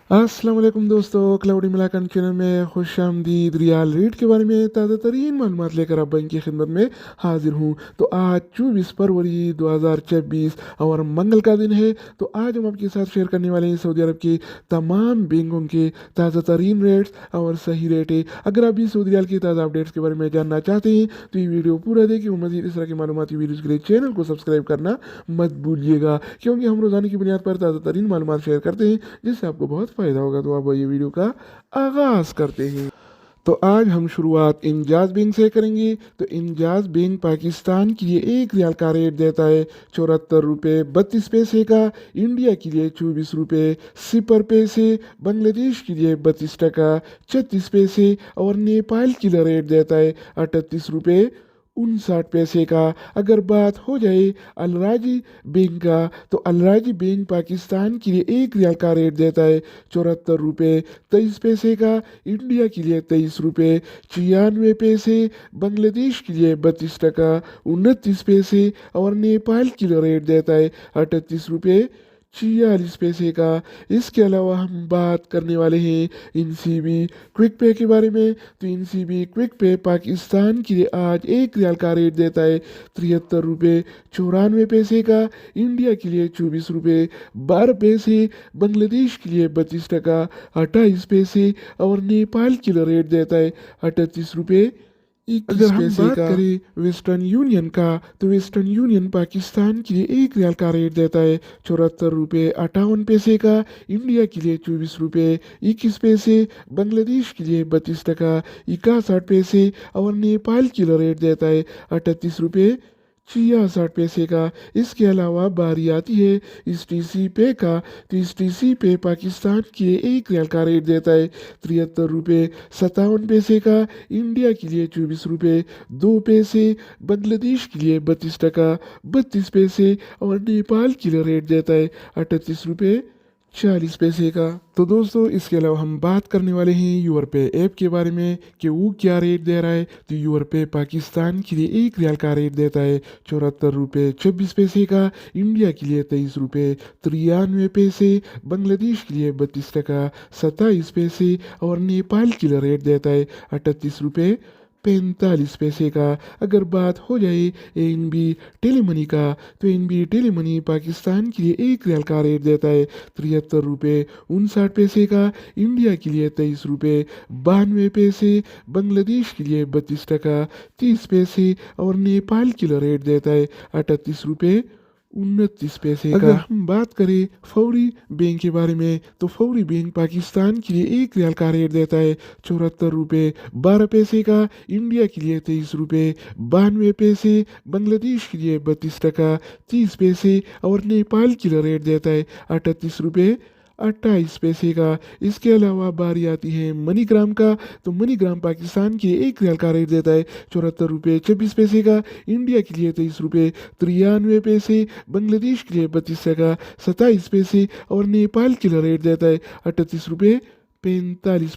अस्सलाम वालेकुम दोस्तों, क्लाउडी मलाकन चैनल में खुश आमदीद। रियाल रेट के बारे में ताज़ा तरीन मालूमात लेकर अब इनकी खिदमत में हाजिर हूँ। तो आज 24 फरवरी 2026 और मंगल का दिन है। तो आज हम आपके साथ शेयर करने वाले हैं सऊदी अरब के तमाम बैंकों के ताज़ा तरीन रेट्स और सही रेट है। अगर आप भी सऊदी रियाल की ताज़ा अपडेट्स के बारे में जानना चाहते हैं तो ये वीडियो पूरा देखिए और मज़ीद इस तरह की मालूमाती वीडियोज़ के लिए चैनल को सब्सक्राइब करना मत भूलिएगा, क्योंकि हम रोज़ाना की बुनियाद पर ताज़ा तरीन मालूमात शेयर करते हैं जिससे आपको बहुत फ़ायदा होगा। तो अब ये वीडियो का आगाज़ करते हैं। तो आज हम शुरुआत इंजाज बैंक से करेंगे। तो इंजाज बैंक पाकिस्तान के लिए एक रियाल का रेट देता है 74 रुपये 32 पैसे का, इंडिया के लिए 24 रुपये 0 पैसे, बांग्लादेश के लिए 32 टका 36 पैसे और नेपाल के लिए रेट देता है 38 रुपये 59 पैसे का। अगर बात हो जाए अलराजी बैंक का, तो अलराजी बैंक पाकिस्तान के लिए एक रियाल का रेट देता है 74 रुपये 23 पैसे का, इंडिया के लिए 23 रुपये 96 पैसे, बांग्लादेश के लिए 32 टका 29 पैसे और नेपाल के लिए रेट देता है 38 रुपये 46 पैसे का। इसके अलावा हम बात करने वाले हैं इनसीबी क्विक पे के बारे में। तो इनसीबी क्विक पे पाकिस्तान के लिए आज एक रियाल का रेट देता है 73 रुपये 94 पैसे का, इंडिया के लिए 24 रुपये 12 पैसे, बांग्लादेश के लिए 32 टका 28 पैसे और नेपाल के लिए रेट देता है 38 रुपये 21 अगर हम पैसे बात का। करें वेस्टर्न यूनियन का, तो वेस्टर्न यूनियन पाकिस्तान के लिए एक रियाल का रेट देता है 74 रुपये 58 पैसे का, इंडिया के लिए 24 रुपये 21 पैसे, बांग्लादेश के लिए 32 टका 61 पैसे और नेपाल के लिए रेट देता है 38 रुपये 66 पैसे का। इसके अलावा बारी आती है इस टी सी पे का। तो इस टी सी पे पाकिस्तान के एक रियाल का रेट देता है 73 रुपये 57 पैसे का, इंडिया के लिए 24 रुपये 2 पैसे, बांग्लादेश के लिए 32 टका 32 पैसे और नेपाल के लिए रेट देता है 38 रुपये 40 पैसे का। तो दोस्तों, इसके अलावा हम बात करने वाले हैं यूर पे ऐप के बारे में कि वो क्या रेट दे रहा है। तो यूर पे पाकिस्तान के लिए एक रियाल का रेट देता है 74 रुपये 26 पैसे का, इंडिया के लिए 23 रुपये 93 पैसे, बांग्लादेश के लिए 32 टका 27 पैसे और नेपाल के लिए रेट देता है 38 रुपये 45 पैसे का। अगर बात हो जाए एनबी टेलीमनी का, तो एनबी टेलीमनी पाकिस्तान के लिए एक रियाल का रेट देता है 73 रुपये 59 पैसे का, इंडिया के लिए 23 रुपये 92 पैसे, बांग्लादेश के लिए 32 टका 30 पैसे और नेपाल के लिए रेट देता है 38 रुपये 29 पैसे का। अगर हम बात करें फौरी बैंक के बारे में, तो फौरी बैंक पाकिस्तान के लिए एक रियाल का रेट देता है 74 रुपये 12 पैसे का, इंडिया के लिए 23 रुपये 92 पैसे, बांग्लादेश के लिए 32 टका 30 पैसे और नेपाल के लिए रेट देता है 38 रुपये 28 पैसे का। इसके अलावा बारी आती है मनीग्राम का। तो मनीग्राम पाकिस्तान के एक रियाल का रेट देता है 74 रुपये 26 पैसे का, इंडिया के लिए 23 रुपये 93 पैसे, बांग्लादेश के लिए 32 टका 27 पैसे और नेपाल के लिए रेट देता है 38 रुपये 45